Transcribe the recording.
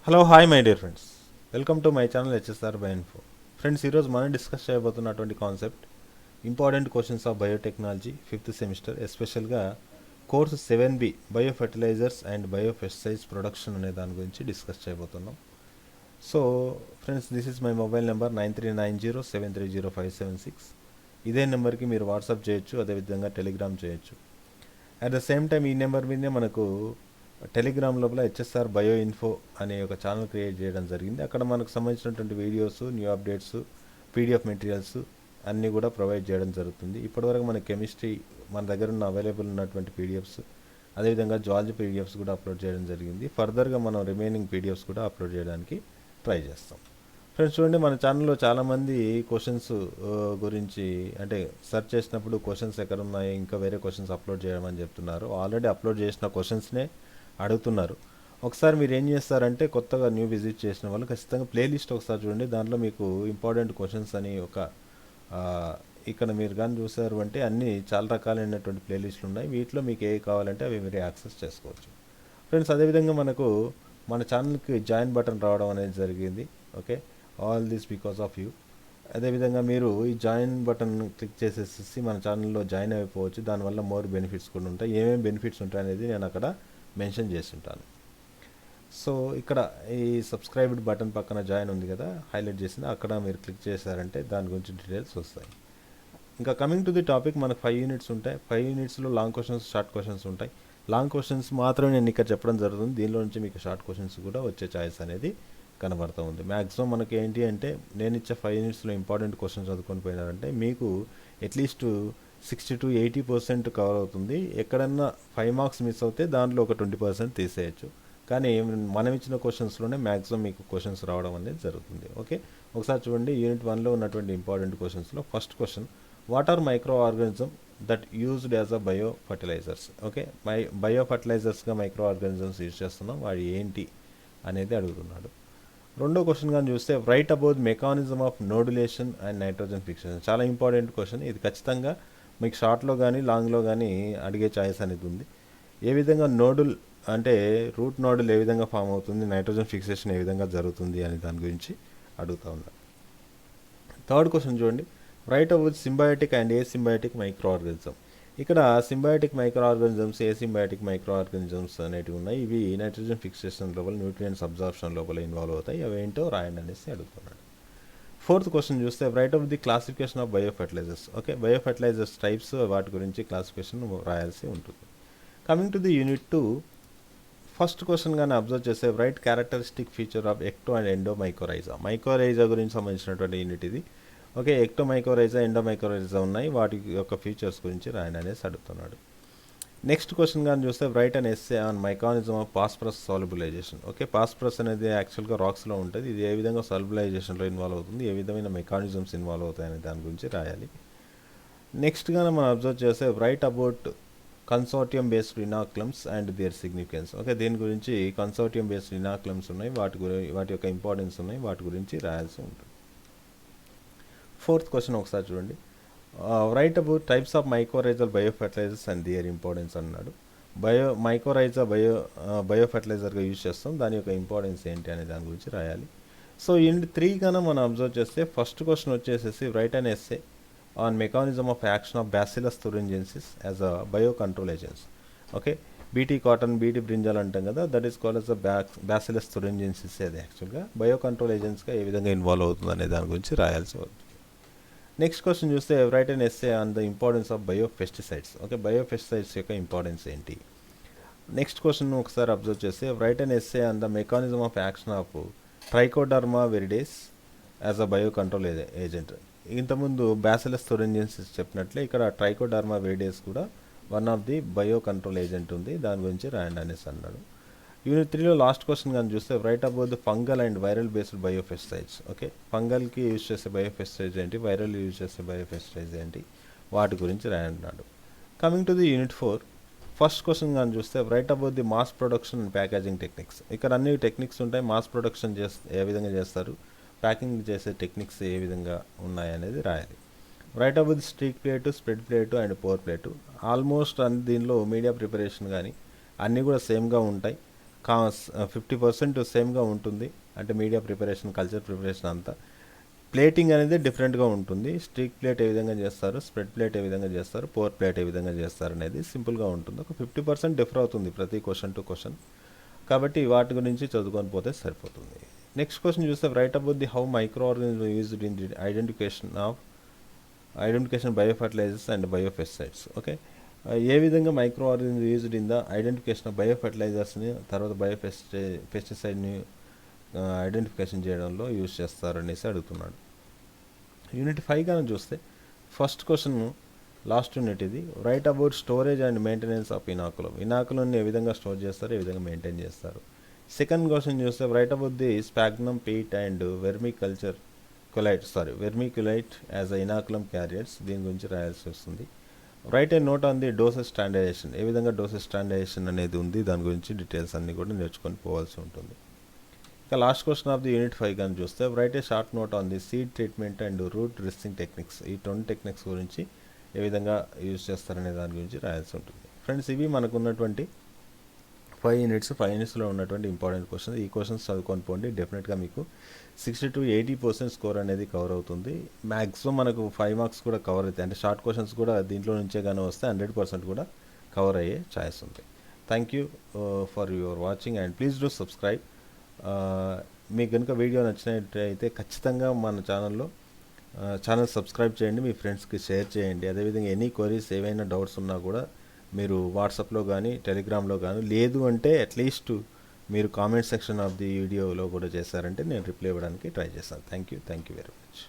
Hello hi my dear friends, welcome to my channel HSR by info. Friends, ఈరోజు మనం discuss చేయబోతున్నటువంటి concept important questions of biotechnology fifth semester, ఎస్పెషల్గా course 7B bio fertilisers and bio pesticides production అనే దాని గురించి discuss చేయబోతున్నాం. So friends, this is my mobile number 9390730576. ఇదే నెంబర్కి మీరు వాట్సాప్ చేయొచ్చు, అదేవిధంగా టెలిగ్రామ్ చేయొచ్చు. అట్ ద సేమ్ టైం ఈ నెంబర్ మీదనే మనకు టెలిగ్రామ్ లోపల హెచ్ఎస్ఆర్ బయో ఇన్ఫో అనే ఒక ఛానల్ క్రియేట్ చేయడం జరిగింది. అక్కడ మనకు సంబంధించినటువంటి videos, new updates, PDF materials అన్నీ కూడా ప్రొవైడ్ చేయడం జరుగుతుంది. ఇప్పటివరకు మన కెమిస్ట్రీ మన దగ్గర ఉన్న అవైలబుల్ ఉన్నటువంటి పీడిఎఫ్స్, అదేవిధంగా జువాలజీ పీడిఎఫ్స్ కూడా అప్లోడ్ చేయడం జరిగింది. ఫర్దర్గా మనం రిమైనింగ్ పీడిఎఫ్స్ కూడా అప్లోడ్ చేయడానికి ట్రై చేస్తాం. ఫ్రెండ్స్ చూడండి, మన ఛానల్లో చాలామంది క్వశ్చన్స్ గురించి అంటే సెర్చ్ చేసినప్పుడు క్వశ్చన్స్ ఎక్కడ ఉన్నాయి, ఇంకా వేరే క్వశ్చన్స్ అప్లోడ్ చేయమని చెప్తున్నారు. ఆల్రెడీ అప్లోడ్ చేసిన క్వశ్చన్స్నే అడుగుతున్నారు. ఒకసారి మీరు ఏం చేస్తారంటే, కొత్తగా న్యూ విజిట్ చేసిన వాళ్ళు ఖచ్చితంగా ప్లేలిస్ట్ ఒకసారి చూడండి. దాంట్లో మీకు ఇంపార్టెంట్ క్వశ్చన్స్ అని ఒక ఇక్కడ మీరు కానీ చూసారు అంటే అన్నీ చాలా రకాలైనటువంటి ప్లేలిస్టులు ఉన్నాయి. వీటిలో మీకు ఏ కావాలంటే అవి మీరు యాక్సెస్ చేసుకోవచ్చు. ఫ్రెండ్స్, అదేవిధంగా మనకు మన ఛానల్కి జాయిన్ బటన్ రావడం అనేది జరిగింది. Okay, all this because of you. అదేవిధంగా మీరు ఈ జాయిన్ బటన్ క్లిక్ చేసేసి మన ఛానల్లో జాయిన్ అయిపోవచ్చు. దానివల్ల మోర్ బెనిఫిట్స్ కూడా ఉంటాయి. ఏమేమి బెనిఫిట్స్ ఉంటాయి అనేది నేను అక్కడ మెన్షన్ చేస్తుంటాను. సో ఇక్కడ ఈ సబ్స్క్రైబ్డ్ బటన్ పక్కన జాయిన్ ఉంది కదా, హైలైట్ చేసింది, అక్కడ మీరు క్లిక్ చేశారంటే దాని గురించి డీటెయిల్స్ వస్తాయి. ఇంకా కమింగ్ టు ది టాపిక్, మనకు 5 యూనిట్స్ ఉంటాయి. 5 యూనిట్స్లో లాంగ్ క్వశ్చన్స్, షార్ట్ క్వశ్చన్స్ ఉంటాయి. లాంగ్ క్వశ్చన్స్ మాత్రమే నేను ఇక్కడ చెప్పడం జరుగుతుంది. దీనిలో నుంచి మీకు షార్ట్ క్వశ్చన్స్ కూడా వచ్చే ఛాయిస్ అనేది కనబడుతూ ఉంది. మ్యాక్సిమం మనకి ఏంటి అంటే, నేను ఇచ్చే 5 యూనిట్స్లో ఇంపార్టెంట్ క్వశ్చన్స్ చదువుకొని పోయినారంటే మీకు అట్లీస్ట్ 60-80% కవర్ అవుతుంది. ఎక్కడన్నా 5 మార్క్స్ మిస్ అవుతే దాంట్లో ఒక 20% తీసేయచ్చు. కానీ మనం ఇచ్చిన క్వశ్చన్స్లోనే మ్యాక్సిమం మీకు క్వశ్చన్స్ రావడం అనేది జరుగుతుంది. ఓకే, ఒకసారి చూడండి. యూనిట్ 1లో ఉన్నటువంటి ఇంపార్టెంట్ క్వశ్చన్స్లో first question, what are micro organism that used as a bio fertilizers? Okay, bio ఫర్టిలైజర్స్గా మైక్రో ఆర్గానిజమ్స్ యూజ్ చేస్తున్నాం, వాడు ఏంటి అనేది అడుగుతున్నాడు. రెండో క్వశ్చన్ కానీ చూస్తే, write about mechanism of nodulation and nitrogen fixation. చాలా ఇంపార్టెంట్ క్వశ్చన్ ఇది. ఖచ్చితంగా మీకు షార్ట్లో కానీ లాంగ్లో కానీ అడిగే ఛాయిస్ అనేది ఉంది. ఏ విధంగా నోడుల్ అంటే రూట్ నోడుల్ ఏ విధంగా ఫామ్ అవుతుంది, నైట్రోజన్ ఫిక్సేషన్ ఏ విధంగా జరుగుతుంది అనే దాని గురించి అడుగుతూ ఉన్నారు. థర్డ్ క్వశ్చన్ చూడండి, right about symbiotic and asymbiotic microorganism. ఇక్కడ symbiotic microorganisms, asymbiotic microorganisms అనేటివి ఉన్నాయి. ఇవి నైట్రోజన్ ఫిక్సేషన్ లోపల, న్యూట్రియంట్స్ అబ్జార్ప్షన్ లోపల ఇన్వాల్వ్ అవుతాయి. అవి ఏంటో రాయండి అనేసి అడుగుతున్నాడు. ఫోర్త్ క్వశ్చన్ చూస్తే, right of the classification of biofertilisers. Okay, biofertilisers types, వాటి గురించి క్లాసిఫికేషన్ రాయాల్సి ఉంటుంది. Coming to the unit 2, first question కానీ అబ్జర్వ్ చేస్తే, right characteristic feature of ecto and endo mycorrhiza. Mycorrhiza గురించి సంబంధించినటువంటి యూనిట్ ఇది. Okay, ecto mycorrhiza, endo mycorrhiza ఉన్నాయి, వాటి యొక్క ఫీచర్స్ గురించి రాయండి అనేసి అడుగుతున్నాడు. నెక్స్ట్ క్వశ్చన్ కానీ చూస్తే, write and essay on mechanism of phosphorus solubilization. Okay, phosphorus అనేది యాక్చువల్గా రాక్స్లో ఉంటుంది. ఇది ఏ విధంగా సాల్యుబలైజేషన్లో ఇన్వాల్వ్ అవుతుంది, ఏ విధమైన మెకానిజమ్స్ ఇన్వాల్వ్ అవుతాయి అనే దాని గురించి రాయాలి. నెక్స్ట్ కానీ మనం అబ్జర్వ్ చేస్తే, write about consortium based inoculums and their significance. Okay, దీని గురించి కన్సార్టియం బేస్డ్ ఇనాక్లమ్స్ ఉన్నాయి, వాటి యొక్క ఇంపార్టెన్స్ ఉన్నాయి, వాటి గురించి రాయాల్సి ఉంటుంది. ఫోర్త్ క్వశ్చన్ ఒకసారి చూడండి, right about types of mycorrhizal bio fertilisers and their importance అన్నాడు. మైకోరైజా బయో ఫెర్టిలైజర్గా యూజ్ చేస్తాం, దాని యొక్క ఇంపార్టెన్స్ ఏంటి అనే దాని గురించి రాయాలి. సో యూనిట్ 3 కన్నా మనం అబ్జర్వ్ చేస్తే, ఫస్ట్ క్వశ్చన్ వచ్చేసేసి, right and essay on mechanism of action of bacillus thuringiensis as a bio control agents. Okay, BT cotton, BT brinjal అంటాం కదా, that is called as a bacillus thuringiensis. అది యాక్చువల్గా bio control ఏజెంట్స్గా ఏ విధంగా involve అవుతుంది అనే దాని గురించి రాయాల్సి ఉంటుంది. నెక్స్ట్ క్వశ్చన్ చూస్తే, write and essay on the importance of bio pesticides. Okay, bio pesticides యొక్క ఇంపార్టెన్స్ ఏంటి. నెక్స్ట్ క్వశ్చన్ ఒకసారి అబ్జర్వ్ చేస్తే, write and essay on the mechanism of action of Trichoderma viride as a bio control agent. ఇంతకుముందు Bacillus thuringiensis చెప్పినట్లే ఇక్కడ Trichoderma viride కూడా one of the bio control agent ఉంది, దాని గురించి రాయండి అనేసి అన్నాడు. యూనిట్ 3లో లాస్ట్ క్వశ్చన్ కానీ చూస్తే, write about the fungal and viral based bio pesticides. Okay, ఫంగల్కి యూజ్ చేసే బయో పెస్టిసైడ్స్ ఏంటి, వైరల్ యూజ్ చేసే బయో పెస్టిసైడ్స్ ఏంటి, వాటి గురించి రాయన్నాడు. Coming to the unit 4, first question కానీ చూస్తే, write about the mass production and packaging techniques. ఇక్కడ అన్ని టెక్నిక్స్ ఉంటాయి. మాస్ ప్రొడక్షన్ ఏ విధంగా చేస్తారు, ప్యాకింగ్ చేసే టెక్నిక్స్ ఏ విధంగా ఉన్నాయనేది రాయాలి. Right about the streak plate, spread plate and pour plate. Almost దీనిలో మీడియా ప్రిపరేషన్ కానీ అన్నీ కూడా సేమ్గా ఉంటాయి. 50% సేమ్గా ఉంటుంది. అంటే మీడియా ప్రిపరేషన్, కల్చర్ ప్రిపరేషన్ అంతా. ప్లేటింగ్ అనేది డిఫరెంట్గా ఉంటుంది. స్టిక్ ప్లేట్ ఏ విధంగా చేస్తారు, స్ప్రెడ్ ప్లేట్ ఏ విధంగా చేస్తారు, పోర్ ప్లేట్ ఏ విధంగా చేస్తారు అనేది సింపుల్గా ఉంటుంది. ఒక 50% డిఫర్ అవుతుంది ప్రతి క్వశ్చన్ టు క్వశ్చన్. కాబట్టి వాటి గురించి చదువుకొని పోతే సరిపోతుంది. నెక్స్ట్ క్వశ్చన్ చూస్తే, write about the how micro organism used in the identification biofertilizers and biopesticides. Okay, ఏ విధంగా micro organism used in the identification of బయోఫర్టిలైజర్స్ని, తర్వాత పెస్టిసైడ్ని ఐడెంటిఫికేషన్ చేయడంలో యూజ్ చేస్తారనేసి అడుగుతున్నాడు. యూనిట్ 5 కానీ చూస్తే, ఫస్ట్ క్వశ్చన్ లాస్ట్ యూనిట్ ఇది. Write about storage and maintenance of inoculum. ఇనాకులంని ఏ విధంగా స్టోర్ చేస్తారు, ఏ విధంగా మెయింటైన్ చేస్తారు. సెకండ్ క్వశ్చన్ చూస్తే, write about the sphagnum peat and vermiculite as a inoculum carriers. దీని గురించి రాయాల్సి వస్తుంది. Write a note on the doses standardization. ఏ విధంగా డోసెస్ స్టాండర్డైజేషన్ అనేది ఉంది, దాని గురించి డీటెయిల్స్ అన్నీ కూడా నేర్చుకొని పోవాల్సి ఉంటుంది. ఇక last question of the unit 5 కానీ చూస్తే, right a short note on the seed treatment and root dressing techniques. ఈ 2 టెక్నిక్స్ గురించి ఏ విధంగా యూజ్ చేస్తారనే దాని గురించి రాయాల్సి ఉంటుంది. ఫ్రెండ్స్, ఇవి మనకు ఉన్నటువంటి 5 యూనిట్స్లో ఉన్నటువంటి ఇంపార్టెంట్ క్వశ్చన్స్. ఈ క్వశ్చన్స్ చదువుకొని పోండి. డెఫినెట్గా మీకు 60-80% స్కోర్ అనేది కవర్ అవుతుంది. మ్యాక్సిమం మనకు 5 మార్క్స్ కూడా కవర్ అవుతాయి. అంటే షార్ట్ క్వశ్చన్స్ కూడా దీంట్లో నుంచే కానీ వస్తే 100% కూడా కవర్ అయ్యే ఛాయిస్ ఉంది. Thank you for your watching and please do subscribe. మీకు కనుక వీడియో నచ్చినట్టయితే ఖచ్చితంగా మన ఛానల్ సబ్స్క్రైబ్ చేయండి, మీ ఫ్రెండ్స్కి షేర్ చేయండి. అదేవిధంగా ఎనీ క్వరీస్, ఏవైనా డౌట్స్ ఉన్నా కూడా మీరు వాట్సాప్లో కానీ టెలిగ్రామ్లో కానీ, లేదు అంటే అట్లీస్ట్ మీరు కామెంట్ సెక్షన్ ఆఫ్ ది వీడియోలో కూడా చేశారంటే నేను రిప్లై ఇవ్వడానికి ట్రై చేస్తాను. Thank you very much.